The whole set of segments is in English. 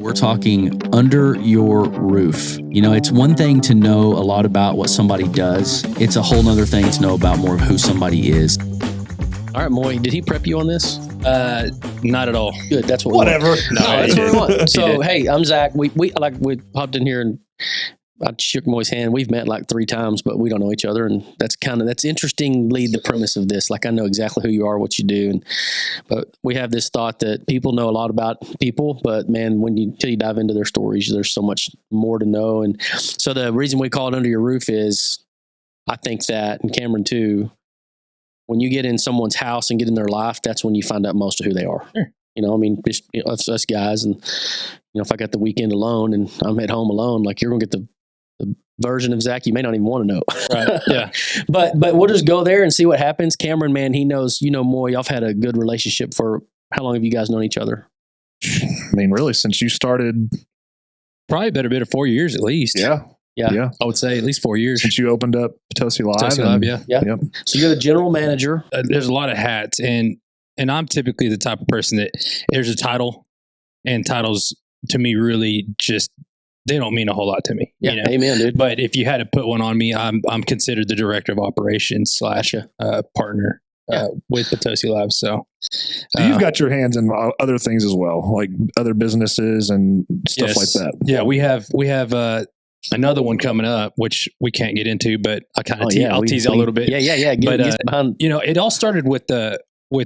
We're talking under your roof. You know, it's one thing to know a lot about what somebody does. It's a whole nother thing to know about more of who somebody is. All right, Moi, did he prep you on this? Not at all. Good. That's what Whatever. we want. No, that's what we want. So, did. hey, I'm Zach. We popped in here and I shook Moi's hand. We've met like 3 times, but we don't know each other. And that's interestingly the premise of this. Like, I know exactly who you are, what you do. But we have this thought that people know a lot about people, but man, until you dive into their stories, there's so much more to know. And so the reason we call it Under Your Roof is I think that, and Cameron too, when you get in someone's house and get in their life, that's when you find out most of who they are. Sure. You know, I mean, us guys, and if I got the weekend alone and I'm at home alone, like, you're going to get the version of Zach you may not even want to know. Right. Yeah. But we'll just go there and see what happens. Cameron, man, he knows, Moi, y'all had a good relationship for how long have you guys known each other? I mean, really, since you started. Probably better bit of 4 years at least. Yeah. I would say at least 4 years. Since you opened up Potosi Live. Yeah. Yep. So you're the general manager. There's a lot of hats, and I'm typically the type of person that there's a title, and titles to me really just, they don't mean a whole lot to me. Yeah, amen, dude. But if you had to put one on me, I'm considered the director of operations / partner with Potosi Live. So you've got your hands in other things as well, like other businesses and stuff like that. Yeah, we have another one coming up, which we can't get into, but I kind of I'll tease a little bit. Yeah. It all started with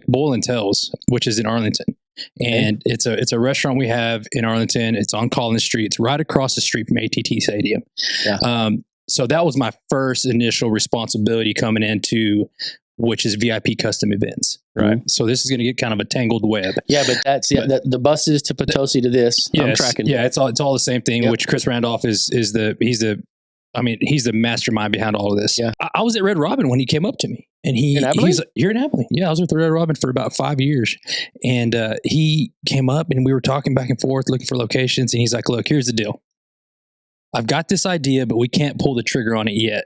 Boil and Tails, which is in Arlington. And it's a restaurant we have in Arlington. It's on Collins Street. It's right across the street from AT&T Stadium. Yeah. So that was my first initial responsibility coming into, which is VIP custom events. Right. Mm-hmm. So this is going to get kind of a tangled web. Yeah, but that's the buses to Potosi to this. Yes, I'm tracking. Yeah, it's all the same thing. Yep. Which Chris Randolph he's the mastermind behind all of this. Yeah. I was at Red Robin when he came up to me, and he's here in Abilene. Yeah, I was with Red Robin for about 5 years, and he came up and we were talking back and forth, looking for locations, and he's like, "Look, here's the deal. I've got this idea, but we can't pull the trigger on it yet.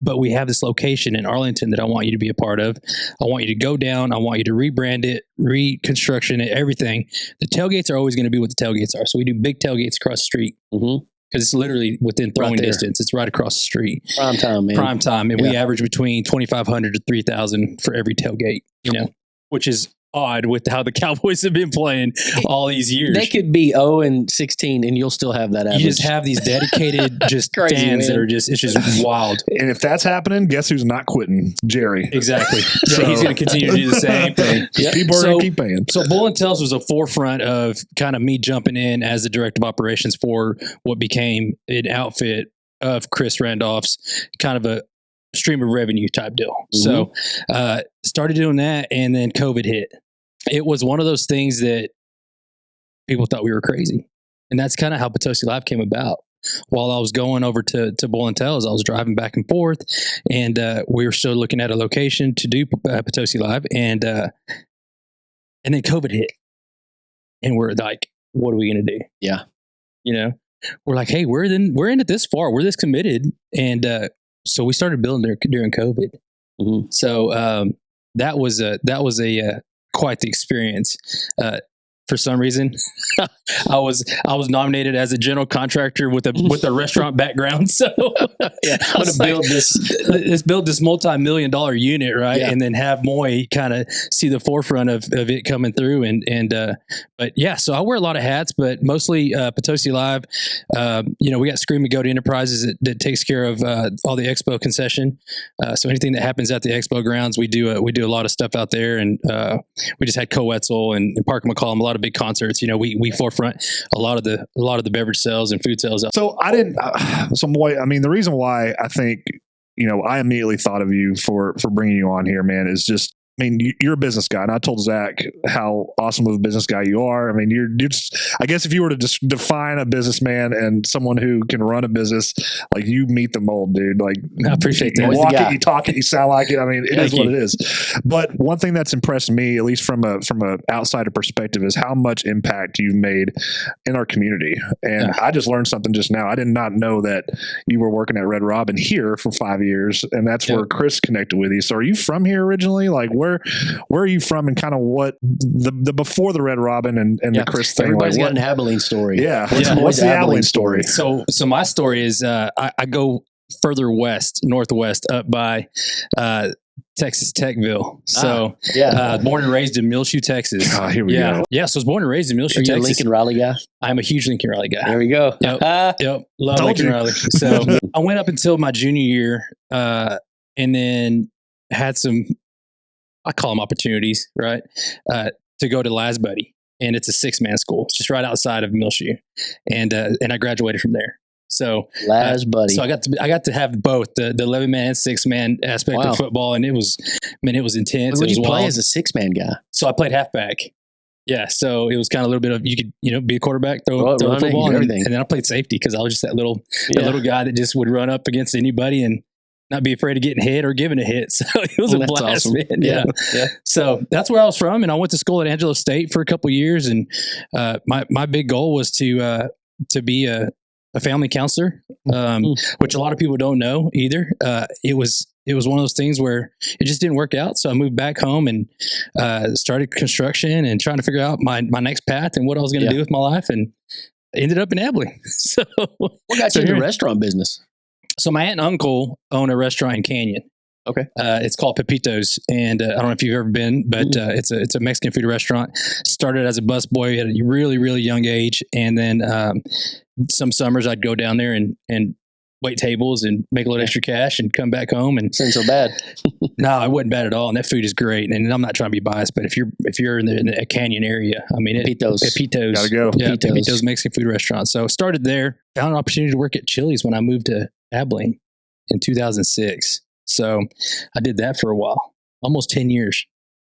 But we have this location in Arlington that I want you to be a part of. I want you to go down. I want you to rebrand it, reconstruction it, everything. The tailgates are always going to be what the tailgates are. So we do big tailgates across the street. Mm-hmm. Because it's literally within throwing distance. It's right across the street. Prime time, man. Prime time. And we average between 2,500 to 3,000 for every tailgate, which is odd with how the Cowboys have been playing all these years. They could be 0-16 and you'll still have that average. You just have these dedicated crazy, fans man. that are it's just wild. And if that's happening, guess who's not quitting? Jerry. Exactly. So he's going to continue to do the same thing. Yep. People are going to keep paying. So Boil and Tails was a forefront of kind of me jumping in as the director of operations for what became an outfit of Chris Randolph's, kind of a stream of revenue type deal. Mm-hmm. So started doing that, and then COVID hit. It was one of those things that people thought we were crazy. And that's kind of how Potosi Live came about. While I was going over to Boil and Tails, I was driving back and forth, and we were still looking at a location to do Potosi Live, and then COVID hit. And we're like, what are we going to do? Yeah. We're like, hey, we're in it this far. We're this committed. And so we started building during COVID. Mm-hmm. So that was quite the experience. For some reason, I was nominated as a general contractor with a restaurant background. So I'm gonna build this multi-million-dollar unit, right? Yeah. And then have Moi kind of see the forefront of it coming through. But yeah, so I wear a lot of hats, but mostly Potosi Live. We got Scream and Goat Enterprises that takes care of all the expo concession. So anything that happens at the expo grounds, we do a lot of stuff out there, and we just had Coetzel and Parker McCollum, a lot of big concerts. We forefront a lot of the beverage sales and food sales. So Moi, I mean, the reason why I think, I immediately thought of you for bringing you on here, man, is just, I mean, you're a business guy, and I told Zach how awesome of a business guy you are. I mean, you're just, I guess if you were to just define a businessman and someone who can run a business, like, you meet the mold, dude. Like, I appreciate that. You walk it, you talk it, you sound like it. I mean, it is what it is. But one thing that's impressed me, at least from a outsider perspective, is how much impact you've made in our community. And I just learned something just now. I did not know that you were working at Red Robin here for 5 years, and that's where Chris connected with you. So are you from here originally? Like, where where are you from, and kind of what the before the Red Robin and the Chris thing? Everybody's like, got an Abilene story. Yeah. What's the Abilene story? So my story is I go further west, northwest, up by Texas Techville. So born and raised in Muleshoe, Texas. Here we go. Yeah, so I was born and raised in Muleshoe, Are you a Texas. Lincoln Riley guy? I'm a huge Lincoln Riley guy. There we go. Yep. Love Told Lincoln you. Riley. So I went up until my junior year and then had some, I call them opportunities, right? To go to Lasbuddy. And it's a 6-man school. It's just right outside of Muleshoe. And I graduated from there. So Lasbuddy. So I got to have both the 11-man and 6-man aspect of football, and it was intense. What did you play as a 6-man guy? So I played halfback. Yeah, so it was kind of a little bit of, you could be a quarterback, throw the running, football, and everything. then I played safety because I was just that little guy that just would run up against anybody and not be afraid of getting hit or giving a hit. So it was a blast, awesome. man. Yeah. So that's where I was from, and I went to school at Angelo State for a couple of years, and my big goal was to be a family counselor, which a lot of people don't know either. It was one of those things where it just didn't work out. So I moved back home and started construction and trying to figure out my next path and what I was going to do with my life, and ended up in Abilene. So what got you into the restaurant business? So my aunt and uncle own a restaurant in Canyon. Okay. It's called Pepitos, and I don't know if you've ever been, but it's a Mexican food restaurant. Started as a busboy at a really, really young age, and then some summers I'd go down there and wait tables and make a little extra cash and come back home. And Isn't so bad. no, it wasn't bad at all, and that food is great. And I'm not trying to be biased, but if you're in the Canyon area, I mean, Pepitos. Gotta go. Yeah, Pepitos. Pepitos Mexican food restaurant. So started there. Found an opportunity to work at Chili's when I moved to Abilene in 2006. So I did that for a while, almost 10 years.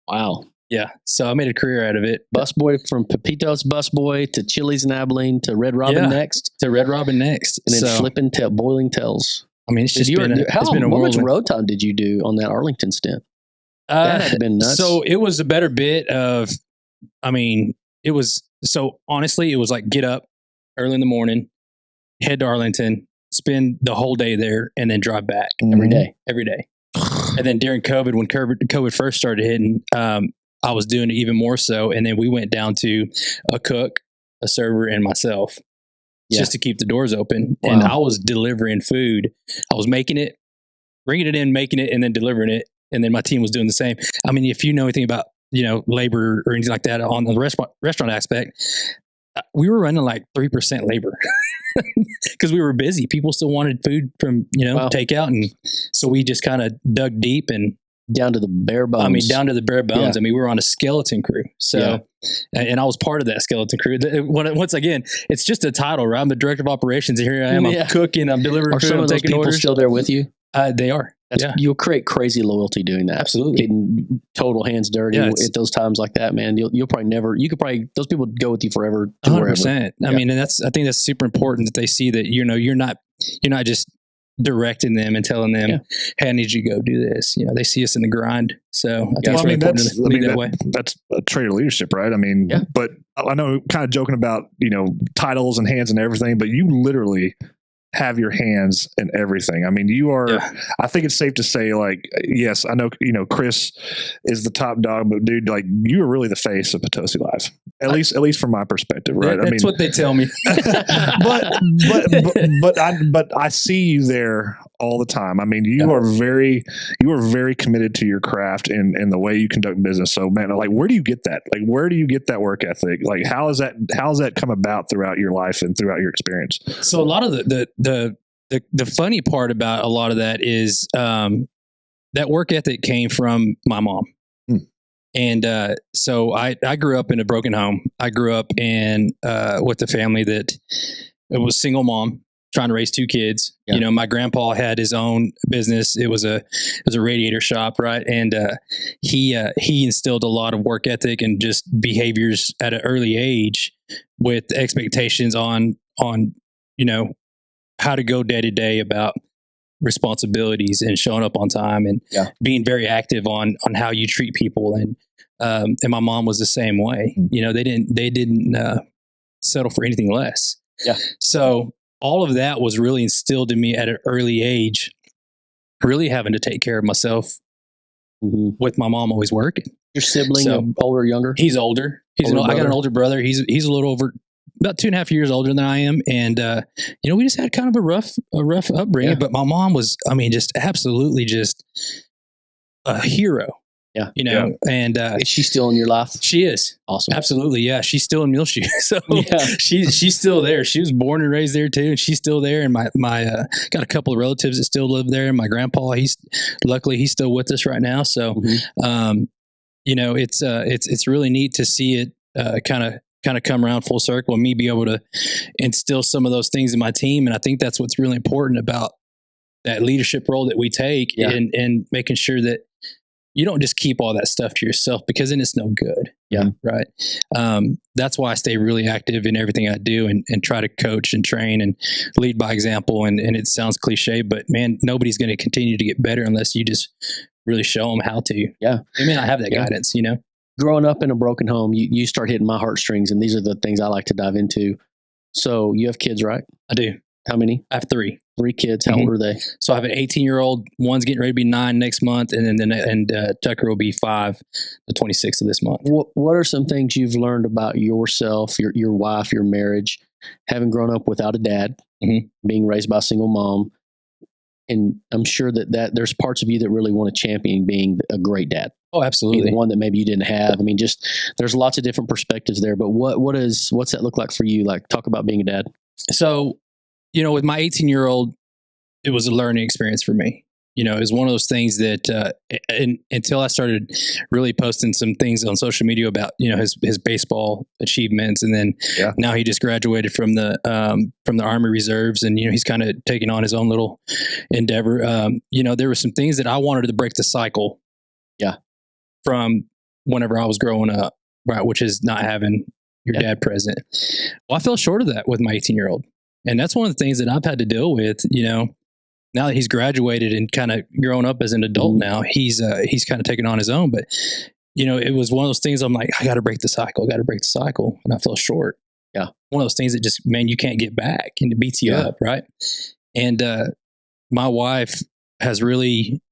Wow. Yeah. So I made a career out of it. Busboy, from Pepitos busboy to Chili's in Abilene to Red Robin next. To Red Robin next. And then flipping boiling tails. I mean, it's just been a What much whirlwind. road time did you do on that Arlington stint? That had been nuts. So it was a better bit of, it was like get up early in the morning, head to Arlington, spend the whole day there, and then drive back every day. And then during COVID, when COVID first started hitting, I was doing it even more so. And then we went down to a cook, a server, and myself just to keep the doors open. Wow. And I was delivering food. I was making it, bringing it in, making it, and then delivering it. And then my team was doing the same. I mean, if you know anything about, labor or anything like that on the restaurant aspect, we were running like 3% labor because we were busy. People still wanted food from, takeout. And so we just kind of dug deep and down to the bare bones. Down to the bare bones. Yeah. We were on a skeleton crew. So, and I was part of that skeleton crew. Once again, it's just a title, right? I'm the director of operations. And here I am. I'm cooking. I'm delivering Are food. some of those people still there with you? They are. You'll create crazy loyalty doing that. Absolutely. Getting total hands dirty at those times like that, man. You'll probably never, those people go with you forever. 100%. I mean, and I think that's super important that they see that, you're not just directing them and telling them, hey, I need you to go do this. They see us in the grind. So I think it's really important to lead that way. That's a trait of leadership, right? I mean, but I know kind of joking about, titles and hands and everything, but you literally have your hands in everything. I mean, you are, I think it's safe to say, like, yes, I know, Chris is the top dog, but dude, like, you are really the face of Potosi Live. At least from my perspective, right? That's what they tell me. but I see you there all the time. I mean, you are very committed to your craft and the way you conduct business. So, man, like, where do you get that? Like, where do you get that work ethic? Like, how has that come about throughout your life and throughout your experience? So a lot of the funny part about a lot of that is that work ethic came from my mom. And so I grew up in a broken home. I grew up in with a family that it was single mom trying to raise 2 kids. My grandpa had his own business. It was a radiator shop, right? And he instilled a lot of work ethic and just behaviors at an early age with expectations on how to go day to day about responsibilities and showing up on time and being very active on how you treat people. And my mom was the same way. They didn't settle for anything less. Yeah. So all of that was really instilled in me at an early age, really having to take care of myself with my mom always working. Your sibling, So- older or younger? He's older. I got brother. an older brother. He's a little over about 2.5 years older than I am. And, we just had kind of a rough upbringing, Yeah. but my mom was, just absolutely just a hero. Yeah. And, Is she still in your life? she is. Awesome. Absolutely. Yeah. She's still in Muleshoe. So Yeah. she's still there. She was born and raised there too. And she's still there. And my got a couple of relatives that still live there. And my grandpa, luckily he's still with us right now. So, it's really neat to see it, kind of come around full circle and me be able to instill some of those things in my team. And I think that's what's really important about that leadership role that we take and making sure that you don't just keep all that stuff to yourself, because then it's no good. Yeah. Right. That's why I stay really active in everything I do and try to coach and train and lead by example. And it sounds cliche, but man, nobody's going to continue to get better unless you just really show them how to. Yeah. They may not have that guidance, Growing up in a broken home, you start hitting my heartstrings, and these are the things I like to dive into. So you have kids, right? I do. How many? I have 3. 3 kids. How old are they? So I have an 18-year-old. One's getting ready to be 9 next month, and then Tucker will be 5, the 26th of this month. What are some things you've learned about yourself, your wife, your marriage, having grown up without a dad, being raised by a single mom? And I'm sure that there's parts of you that really want to champion being a great dad. Oh, absolutely. The one that maybe you didn't have. I mean, just there's lots of different perspectives there. But what's that look like for you? Like, talk about being a dad. So, with my 18-year-old, it was a learning experience for me. It was one of those things that until I started really posting some things on social media about his baseball achievements, and then now he just graduated from the Army Reserves, and he's kind of taking on his own little endeavor. There were some things that I wanted to break the cycle. Yeah. From whenever I was growing up, right, which is not having your dad present. Well, I fell short of that with my 18-year-old, and that's one of the things that I've had to deal with. Now that he's graduated and kind of grown up as an adult now, he's kind of taken on his own. But, it was one of those things I'm like, I got to break the cycle. And I fell short. Yeah. One of those things that just, man, you can't get back, and it beats you up. Right. And my wife has really,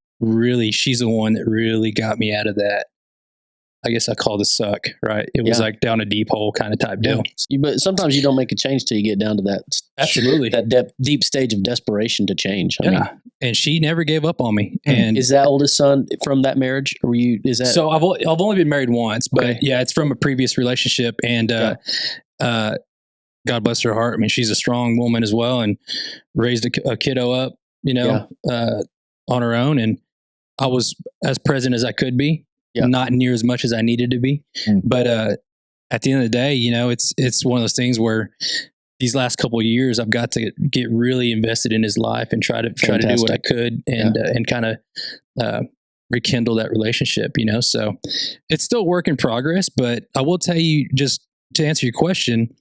she's the one that really got me out of that. I guess I call the suck, right? It was like down a deep hole kind of type deal. But sometimes you don't make a change till you get down to that. Absolutely. That deep stage of desperation to change. I mean, and she never gave up on me. And is that oldest son from that marriage? Or So I've only been married once, but it's from a previous relationship. And God bless her heart. I mean, she's a strong woman as well, and raised a kiddo up, on her own. And I was as present as I could be. Not near as much as I needed to be. But at the end of the day, it's one of those things where these last couple of years, I've got to get really invested in his life and try to do what I could and kind of rekindle that relationship, So it's still work in progress, but I will tell you, just to answer your question,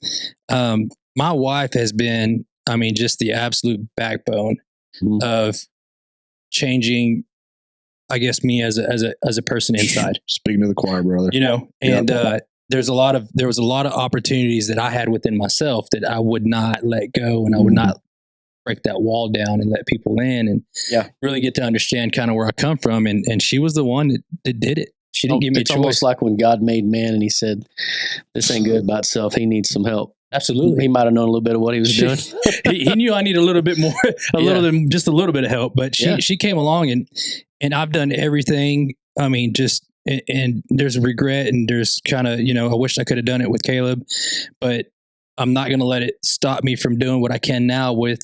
my wife has been, just the absolute backbone of changing, I guess, me as a person inside. Speaking to the choir, brother. And there was a lot of opportunities that I had within myself that I would not let go, and I would not break that wall down and let people in, and really get to understand kind of where I come from. And she was the one that did it. She didn't give me a choice. It's almost like when God made man and he said, this ain't good by itself. He needs some help. Absolutely. He might have known a little bit of what he was doing. he knew I need a little bit more, just a little bit of help, but she came along and I've done everything. And there's regret, and there's kind of, I wish I could have done it with Caleb, but I'm not going to let it stop me from doing what I can now with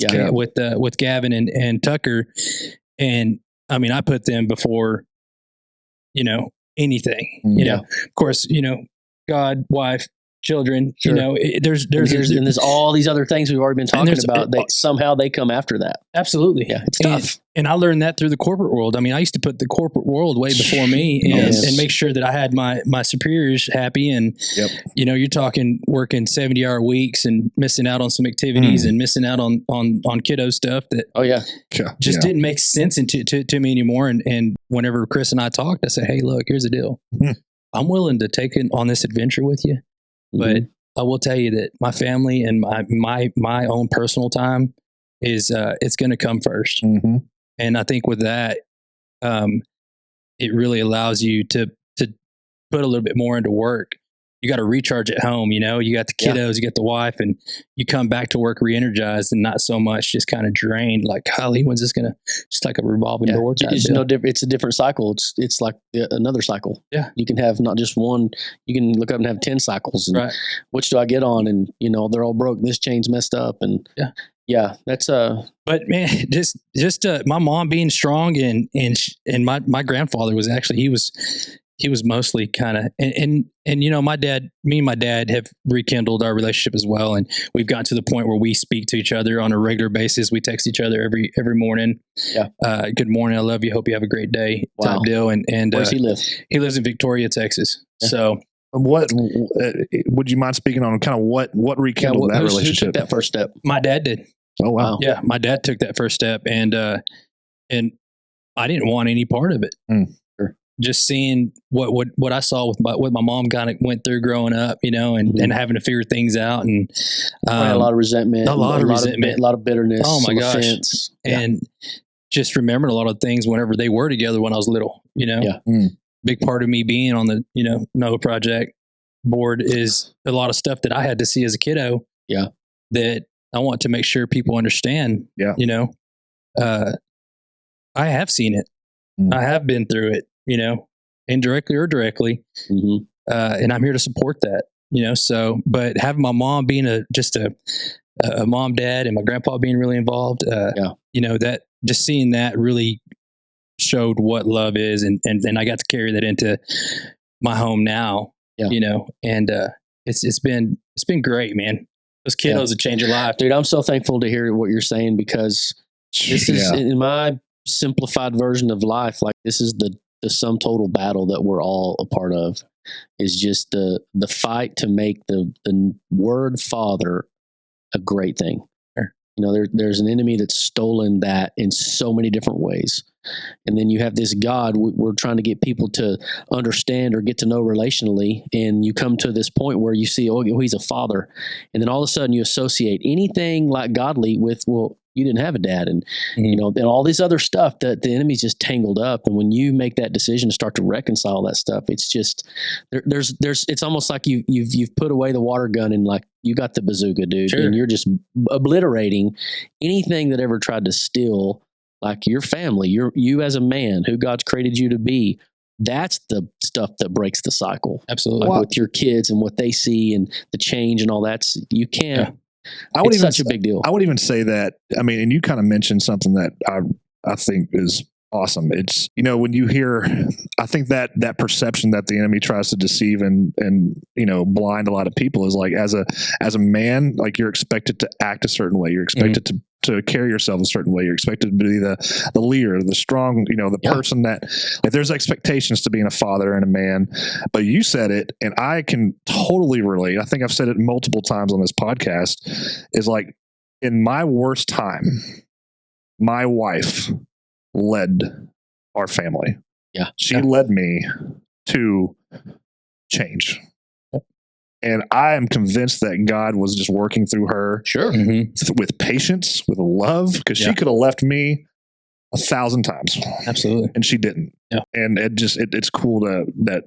Gavin and Tucker. And I put them before, anything, of course, God, wife, children, there's all these other things we've already been talking about. Somehow they come after that. Absolutely. Yeah. It's tough. And I learned that through the corporate world. I used to put the corporate world way before me and make sure that I had my superiors happy. And, you're talking working 70-hour weeks and missing out on some activities and missing out on kiddo stuff that didn't make sense to me anymore. And whenever Chris and I talked, I said, hey, look, here's the deal. I'm willing to take it on this adventure with you. But I will tell you that my family and my own personal time is it's going to come first. And I think with that, it really allows you to put a little bit more into work. You got to recharge at home, you know, you got the kiddos, you got the wife, and you come back to work re-energized and not so much just kind of drained. Like, golly, when's this going to, just like a revolving door type It's deal. no different. It's a different cycle. It's like another cycle. Yeah. You can have not just one, you can look up and have 10 cycles. And Right. which do I get on? And, you know, they're all broke. This chain's messed up. And yeah, that's But man, just my mom being strong and my grandfather was actually, he was mostly kind of, and you know, me and my dad have rekindled our relationship as well. And we've gotten to the point where we speak to each other on a regular basis. We text each other every morning. Yeah. Good morning. I love you. Hope you have a great day. Type deal. And where's he live? He lives in Victoria, Texas. Yeah. So What would you mind speaking on kind of what rekindled that relationship? Who took that first step? my dad did. Oh, wow. Yeah. My dad took that first step, and I didn't want any part of it. Just seeing what I saw with what my mom kind of went through growing up, you know, and having to figure things out, and a lot of resentment, a lot of bitterness. Oh my gosh. Offense. And just remembering a lot of things whenever they were together when I was little, you know. Yeah. Big part of me being on the, you know, NOAA project board is a lot of stuff that I had to see as a kiddo. Yeah. That I want to make sure people understand. Yeah. You know, I have seen it. I have been through it, you know, indirectly or directly. And I'm here to support that, you know. So, but having my mom being a mom, dad, and my grandpa being really involved, you know, that just seeing that really showed what love is. And I got to carry that into my home now, you know, and it's been great, man. Those kiddos that change your life. Dude, I'm so thankful to hear what you're saying, because this is in my simplified version of life. Like, this is the sum total battle that we're all a part of, is just the fight to make the word Father a great thing. Sure. You know, there's an enemy that's stolen that in so many different ways. And then you have this God we're trying to get people to understand or get to know relationally. And you come to this point where you see, oh, he's a father. And then all of a sudden you associate anything like godly with, well, you didn't have a dad, and you know, and all this other stuff that the enemy's just tangled up. And when you make that decision to start to reconcile that stuff, it's just there's it's almost like you've put away the water gun and like you got the bazooka, dude, Sure. and you're just obliterating anything that ever tried to steal like your family, you as a man who God's created you to be. That's the stuff that breaks the cycle. Absolutely. Like with your kids and what they see and the change and all that. You can't. Yeah. It's such a big deal. I would even say that, I mean, and you kind of mentioned something that I think is awesome. It's, you know, when you hear, I think that perception that the enemy tries to deceive and, you know, blind a lot of people is like, as a man, like, you're expected to act a certain way. You're expected to carry yourself a certain way. You're expected to be the leader, the strong, you know, the person that, like, there's expectations to being a father and a man. But you said it, and I can totally relate. I think I've said it multiple times on this podcast, is like, in my worst time, my wife led our family. Yeah. She led me to change. And I am convinced that God was just working through her. Sure. With patience, with love, because she could have left me 1,000 times. Absolutely. And she didn't. Yeah. And it's cool that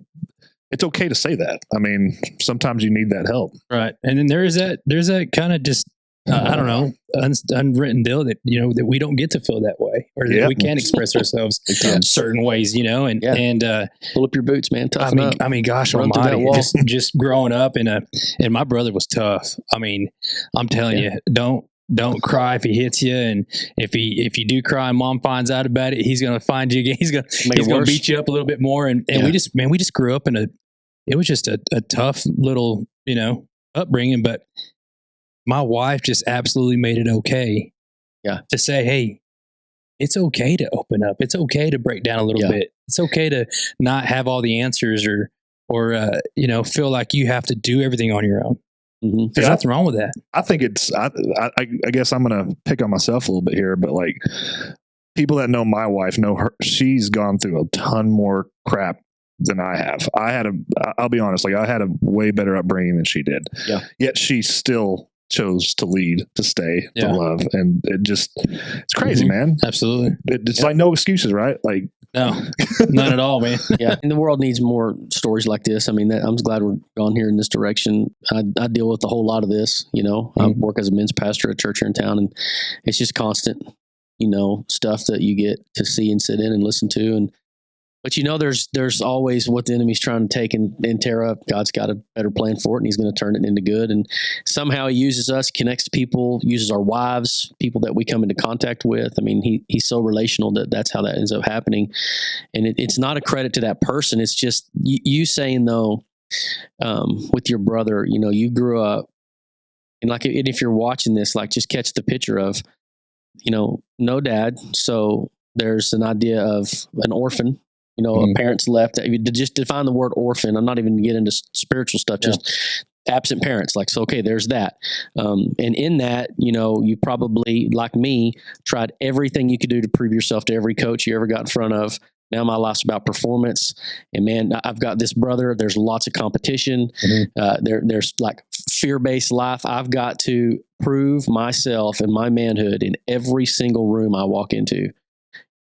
it's okay to say that. I mean, sometimes you need that help. Right. And then there's that kind of just, I don't know, unwritten deal that, you know, that we don't get to feel that way, or that we can't express ourselves certain ways, you know, and pull up your boots, man. Toughen up. I mean, gosh Run through almighty, that wall. just growing up and my brother was tough. I mean, I'm telling you, don't cry if he hits you. And if you do cry and mom finds out about it, he's going to find you again. He's going to beat you up a little bit more. And we just grew up it was just a tough little, you know, upbringing, but my wife just absolutely made it okay. Yeah. To say, hey, it's okay to open up. It's okay to break down a little bit. It's okay to not have all the answers or you know, feel like you have to do everything on your own. There's nothing wrong with that. I think I guess I'm going to pick on myself a little bit here, but like, people that know my wife know her. She's gone through a ton more crap than I have. I'll be honest, like, I had a way better upbringing than she did. Yeah. Yet she still chose to lead, to stay, to love. And it's crazy, man. Absolutely. It's like no excuses, right? Like, No, none at all, man. Yeah, and the world needs more stories like this. I mean, I'm glad we're going here in this direction. I deal with a whole lot of this. I work as a men's pastor at a church here in town, and it's just constant, stuff that you get to see and sit in and listen to. But there's always what the enemy's trying to take and tear up. God's got a better plan for it, and he's going to turn it into good. And somehow he uses us, connects to people, uses our wives, people that we come into contact with. I mean, he's so relational that's how that ends up happening. And it's not a credit to that person. It's just you saying, though, with your brother, you grew up, and if you're watching this, just catch the picture of, no dad. So there's an idea of an orphan. Parents left. To just define the word orphan. I'm not even get into spiritual stuff. Just absent parents. Okay, there's that. And in that, you probably, like me, tried everything you could do to prove yourself to every coach you ever got in front of. Now my life's about performance. And man, I've got this brother. There's lots of competition. There's fear-based life. I've got to prove myself and my manhood in every single room I walk into.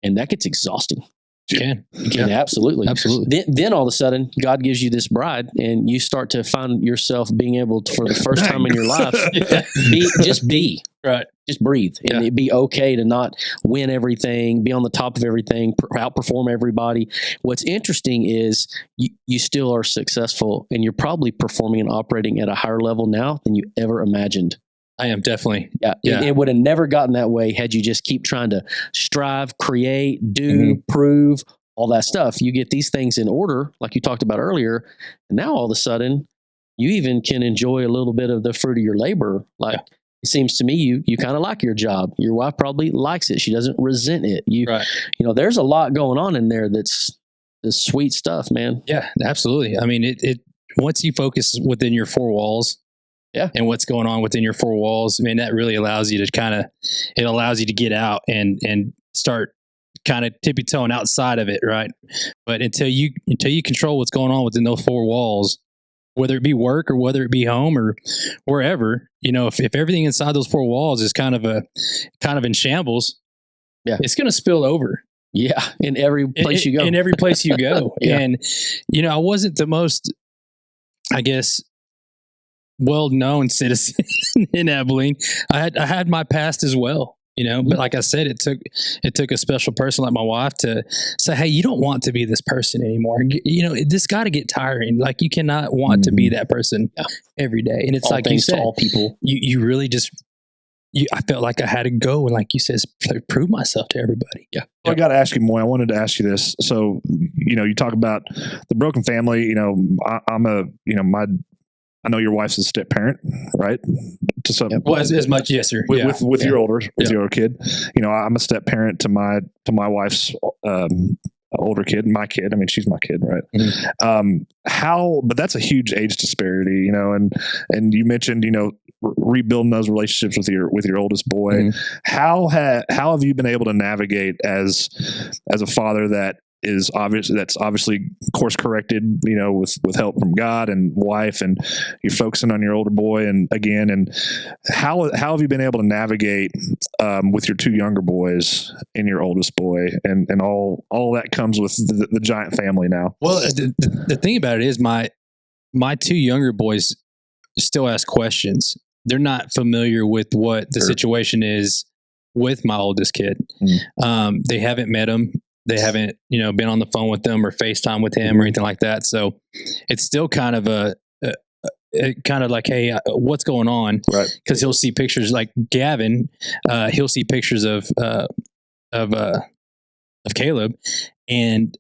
And that gets exhausting. You can. Absolutely. Then all of a sudden, God gives you this bride, and you start to find yourself being able to, for the first time in your life, be. Right. Just breathe. And it'd be okay to not win everything, be on the top of everything, outperform everybody. What's interesting is you still are successful, and you're probably performing and operating at a higher level now than you ever imagined. I am definitely. Yeah. It would have never gotten that way had you just keep trying to strive, create, do, prove, all that stuff. You get these things in order, like you talked about earlier, and now all of a sudden you even can enjoy a little bit of the fruit of your labor. It seems to me you kind of like your job. Your wife probably likes it. She doesn't resent it. There's a lot going on in there that's sweet stuff, man. Yeah, absolutely. I mean, it once you focus within your four walls, and what's going on within your four walls, I mean, that really allows you to allows you to get out and start kind of tippy-toeing outside of it, right? But until you control what's going on within those four walls, whether it be work or whether it be home or wherever, if everything inside those four walls is kind of in shambles, it's going to spill over. Yeah, in every place you go. In every place you go. And, I wasn't the most, I guess, well-known citizen in Abilene. I had my past as well, but like I said, it took a special person like my wife to say, hey, you don't want to be this person anymore. This got to get tiring. You cannot want to be that person every day. And it's all like you said, all people. You really just, I felt like I had to go and, like you said, prove myself to everybody. Yeah. I got to ask you, Moi, I wanted to ask you this. So, you talk about the broken family, I know your wife's a step parent, right? To some, well, as much, yes, sir. With your older kid, I'm a step parent to my wife's older kid, my kid. I mean, she's my kid, right? But that's a huge age disparity, and you mentioned, rebuilding those relationships with your oldest boy. How have you been able to navigate as a father that's obviously course corrected, with help from God and wife, and you're focusing on your older boy and how have you been able to navigate with your two younger boys and your oldest boy and all that comes with the giant family now? Well, the thing about it is my two younger boys still ask questions. They're not familiar with what the situation is with my oldest kid. They haven't met him. They haven't, been on the phone with them or FaceTime with him or anything like that. So it's still kind of like, hey, what's going on? Right. Because he'll see pictures like Gavin. He'll see pictures of Caleb, and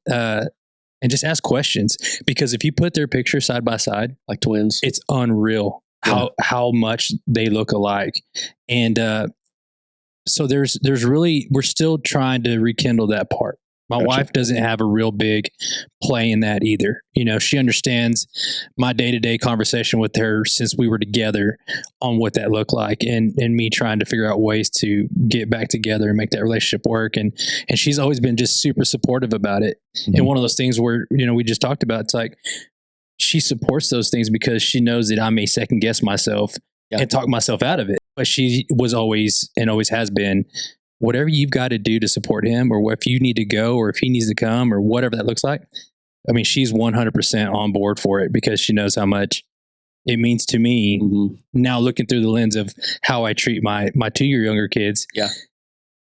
just ask questions. Because if you put their pictures side by side, like twins, it's unreal how much they look alike. And so there's really, we're still trying to rekindle that part. My wife doesn't have a real big play in that either. She understands my day-to-day conversation with her since we were together on what that looked like, and me trying to figure out ways to get back together and make that relationship work. And she's always been just super supportive about it. And one of those things where, we just talked about, it's like she supports those things because she knows that I may second guess myself and talk myself out of it. But she was always and always has been whatever you've got to do to support him, or if you need to go, or if he needs to come, or whatever that looks like. I mean, she's 100% on board for it because she knows how much it means to me. Now looking through the lens of how I treat my 2-year younger kids. Yeah.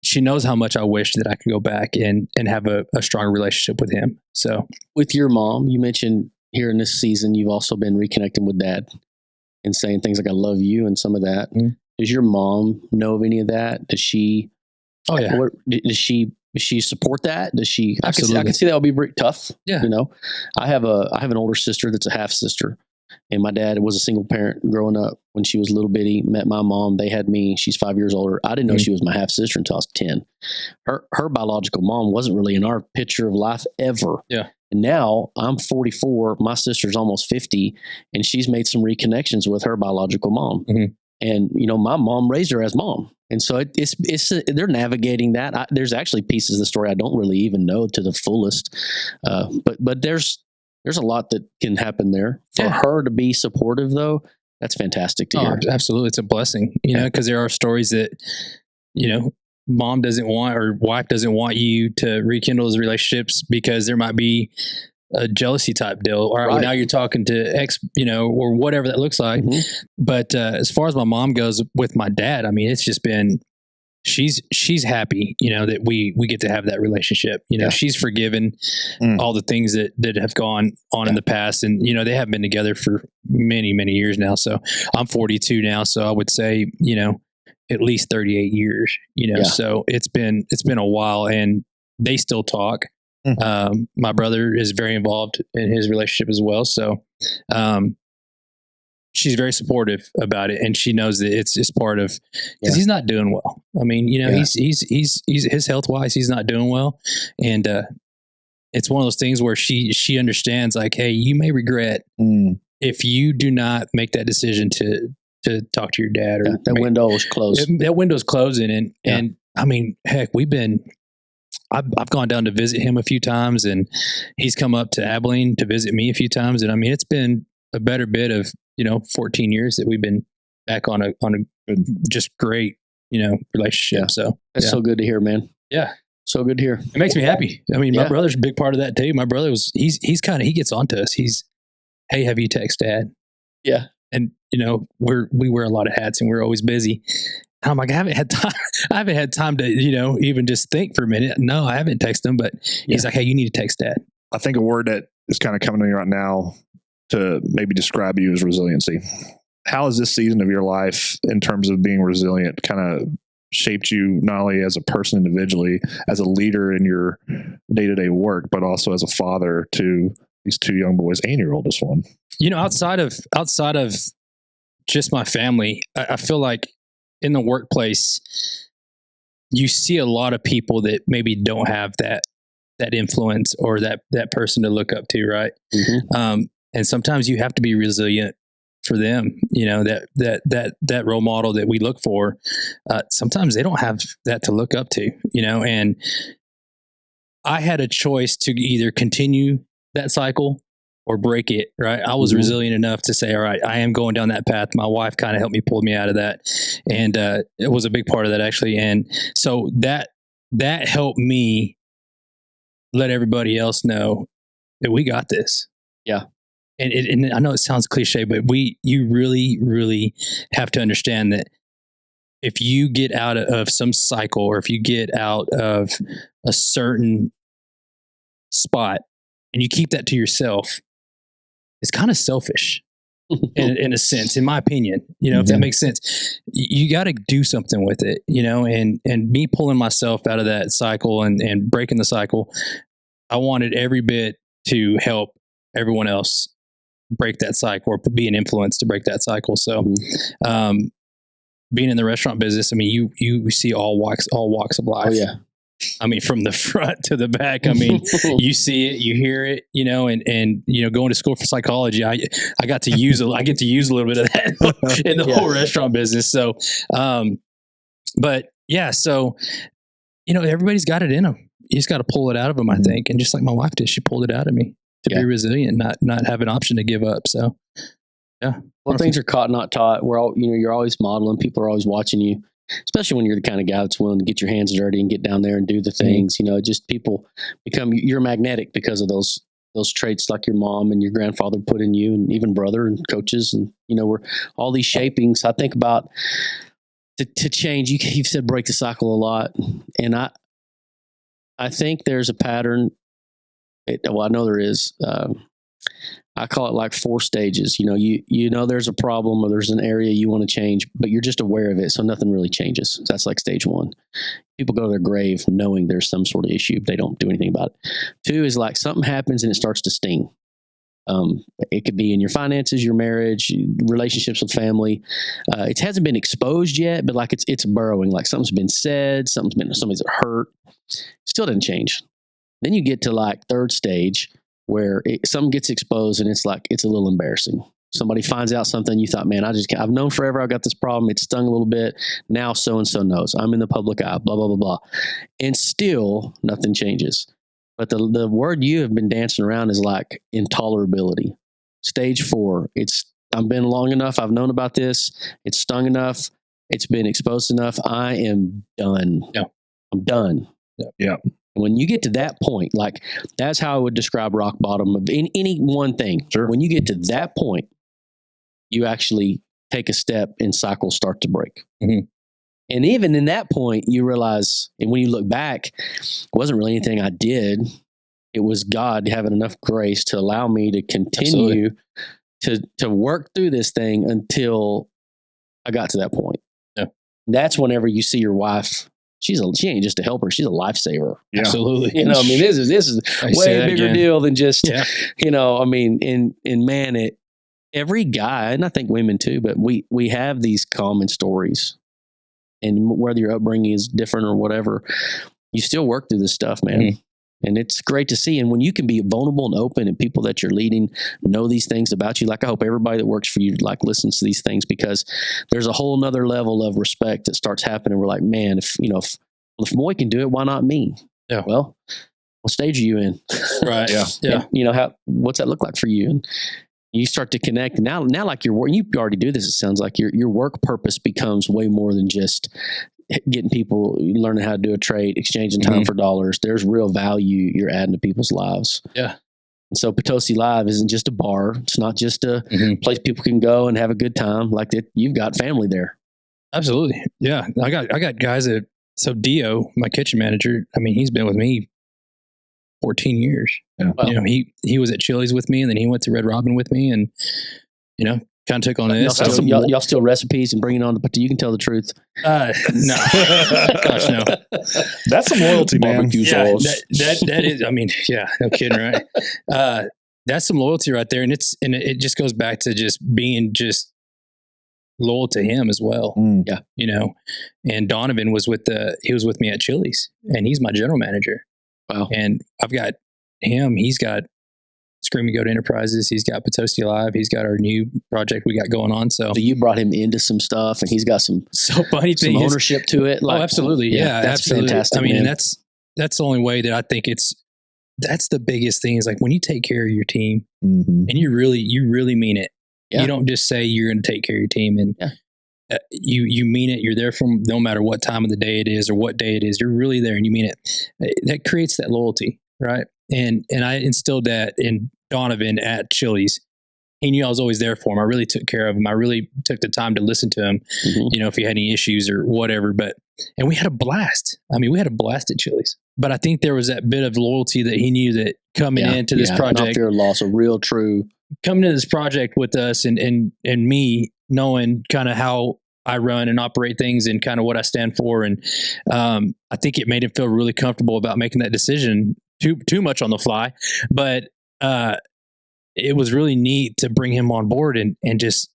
She knows how much I wish that I could go back and have a stronger relationship with him. So with your mom, you mentioned here in this season, you've also been reconnecting with dad and saying things like, I love you and some of that. Does your mom know of any of that? Does she, oh yeah. Does she support that? Does she, I can see that would be pretty tough. Yeah. You know, I have an older sister that's a half sister, and my dad was a single parent growing up. When she was little bitty, met my mom. They had me. She's 5 years older. I didn't know she was my half sister until I was 10. Her biological mom wasn't really in our picture of life ever. Yeah. And now I'm 44. My sister's almost 50, and she's made some reconnections with her biological mom. And you know, my mom raised her as mom, and so it's they're navigating that. There's actually pieces of the story I don't really even know to the fullest, but there's a lot that can happen there. For her to be supportive, though, that's fantastic to hear. Absolutely, it's a blessing, you know, because there are stories that, you know, mom doesn't want or wife doesn't want you to rekindle those relationships because there might be a jealousy type deal, or right. Now you're talking to ex, you know, or whatever that looks like. But as far as my mom goes with my dad, I mean, it's just been, she's happy, you know, that we get to have that relationship. You know, she's forgiven all the things that have gone on in the past, and you know, they haven't been together for many years now. So I'm 42 now, so I would say, you know, at least 38 years. You know, so it's been a while, and they still talk. My brother is very involved in his relationship as well. So, she's very supportive about it, and she knows that it's just part of, because he's not doing well. I mean, you know, he's his health wise, he's not doing well. And, it's one of those things where she understands, like, hey, you may regret if you do not make that decision to talk to your dad, or that window is closed. That window's closing. And I mean, heck, I've gone down to visit him a few times, and he's come up to Abilene to visit me a few times. And I mean, it's been a better bit of, you know, 14 years that we've been back on a just great, you know, relationship. So that's so good to hear, man. Yeah. So good to hear. It makes me happy. I mean, my brother's a big part of that too. My brother he gets onto us. Hey, have you text dad? Yeah. And you know, we wear a lot of hats and we're always busy. And I'm like, I haven't had time to, you know, even just think for a minute. No, I haven't texted him, but he's like, hey, you need to text dad. I think a word that is kind of coming to me right now to maybe describe you is resiliency. How has this season of your life, in terms of being resilient, kind of shaped you not only as a person individually, as a leader in your day-to-day work, but also as a father to these two young boys and your oldest one? You know, outside of just my family, I feel like in the workplace, you see a lot of people that maybe don't have that influence or that person to look up to, right? And sometimes you have to be resilient for them. You know, that role model that we look for. Sometimes they don't have that to look up to. You know, and I had a choice to either continue that cycle or break it, right? I was resilient enough to say, all right, I am going down that path. My wife kind of helped me pull me out of that. And it was a big part of that, actually. And so that helped me let everybody else know that we got this. Yeah. And I know it sounds cliche, but you really, really have to understand that if you get out of some cycle, or if you get out of a certain spot and you keep that to yourself, it's kind of selfish in a sense, in my opinion, you know, if that makes sense. You got to do something with it, you know, and me pulling myself out of that cycle and breaking the cycle, I wanted every bit to help everyone else break that cycle, or be an influence to break that cycle. So, being in the restaurant business, I mean, you see all walks of life. Oh yeah. I mean, from the front to the back, I mean, you see it, you hear it, you know, and, you know, going to school for psychology, I get to use a little bit of that in the whole restaurant business. So, but yeah, so, you know, everybody's got it in them. You just got to pull it out of them, I think. And just like my wife did, she pulled it out of me to be resilient, not have an option to give up. So, yeah. Well, things are caught, not taught. We're all, you know, you're always modeling. People are always watching you. especially when you're the kind of guy that's willing to get your hands dirty and get down there and do the things. You know, just people you're magnetic because of those traits, like your mom and your grandfather put in you, and even brother and coaches, and you know, we're all these shapings. I think about to change. You've said break the cycle a lot, and I think there's a pattern. Well, I know there is. I call it like 4 stages. You know, you know there's a problem or there's an area you want to change, but you're just aware of it, so nothing really changes. That's like stage 1. People go to their grave knowing there's some sort of issue. They don't do anything about it. 2 is like something happens and it starts to sting. It could be in your finances, your marriage, relationships with family. It hasn't been exposed yet, but like it's burrowing. Like something's been said, somebody's hurt. Still didn't change. Then you get to like 3rd stage, where something gets exposed and it's like, it's a little embarrassing. Somebody finds out something you thought, man, I've known forever I've got this problem. It stung a little bit. Now so-and-so knows. I'm in the public eye, blah, blah, blah, blah. And still nothing changes. But the word you have been dancing around is like intolerability. Stage 4, I've been long enough. I've known about this. It's stung enough. It's been exposed enough. I am done. Yeah. I'm done. Yeah. When you get to that point, like that's how I would describe rock bottom of any one thing. Sure. When you get to that point, you actually take a step and cycles start to break. Mm-hmm. And even in that point, you realize, and when you look back, it wasn't really anything I did. It was God having enough grace to allow me to continue to work through this thing until I got to that point. Yeah. That's whenever you see your wife. She ain't just a helper. She's a lifesaver. Yeah. Absolutely. You know, I mean, this is way bigger deal than just, you know, I mean, and man, every guy, and I think women too, but we have these common stories, and whether your upbringing is different or whatever, you still work through this stuff, man. Mm-hmm. And it's great to see. And when you can be vulnerable and open, and people that you're leading know these things about you, like I hope everybody that works for you like listens to these things, because there's a whole nother level of respect that starts happening. We're like, man, if Moi can do it, why not me? Yeah. Well, what stage are you in? Right. Yeah. And, you know, what's that look like for you? And you start to connect now, like your work, you already do this. It sounds like your work purpose becomes way more than just getting people learning how to do a trade, exchanging time for dollars. There's real value you're adding to people's lives. Yeah. And so Potosi Live isn't just a bar. It's not just a place people can go and have a good time. Like that, you've got family there. Absolutely. Yeah. I got guys so Dio, my kitchen manager, I mean, he's been with me 14 years. Yeah. Wow. You know, he was at Chili's with me, and then he went to Red Robin with me, and, you know, kind of took on this. Y'all steal recipes and bring it on you can tell the truth. No. Gosh, no. That's some loyalty, man. Yeah, that is, I mean, yeah, no kidding, right? That's some loyalty right there. And it just goes back to just being just loyal to him as well. Yeah. You know, and Donovan was with me at Chili's, and he's my general manager. Wow. And I've got him, he's got Screaming Goat Enterprises, he's got Potosi Live, he's got our new project we got going on. So you brought him into some stuff, and he's got some ownership to it. Like, absolutely. Yeah, that's absolutely. Fantastic. I mean, man. and that's the only way that I think that's the biggest thing, is like when you take care of your team and you really mean it. Yeah. You don't just say you're going to take care of your team, and you mean it. You're there from no matter what time of the day it is or what day it is. You're really there and you mean it. That creates that loyalty, right? And I instilled that in Donovan at Chili's. He knew I was always there for him. I really took care of him. I really took the time to listen to him, you know, if he had any issues or whatever. And we had a blast. I mean, we had a blast at Chili's. But I think there was that bit of loyalty that he knew that coming into this project. Not fear of loss, a real true. Coming to this project with us and me knowing kind of how I run and operate things and kind of what I stand for. And I think it made him feel really comfortable about making that decision too much on the fly. But it was really neat to bring him on board and just,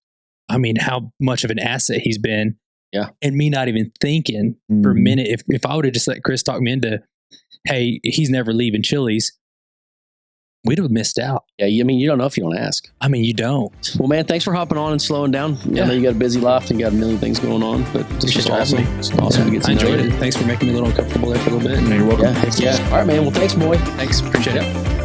I mean, how much of an asset he's been. Yeah. And me not even thinking for a minute, if I would have just let Chris talk me into, hey, he's never leaving Chili's, we'd have missed out. Yeah, I mean, you don't know if you want to ask. I mean, you don't. Well, man, thanks for hopping on and slowing down. Yeah. I know you got a busy life and you got a million things going on, but this was awesome. It's awesome to get to know you. I enjoyed it. Thanks for making me a little uncomfortable there for a little bit. You're welcome. Yeah. All right, man. Well, thanks, Moi. Thanks. Appreciate it.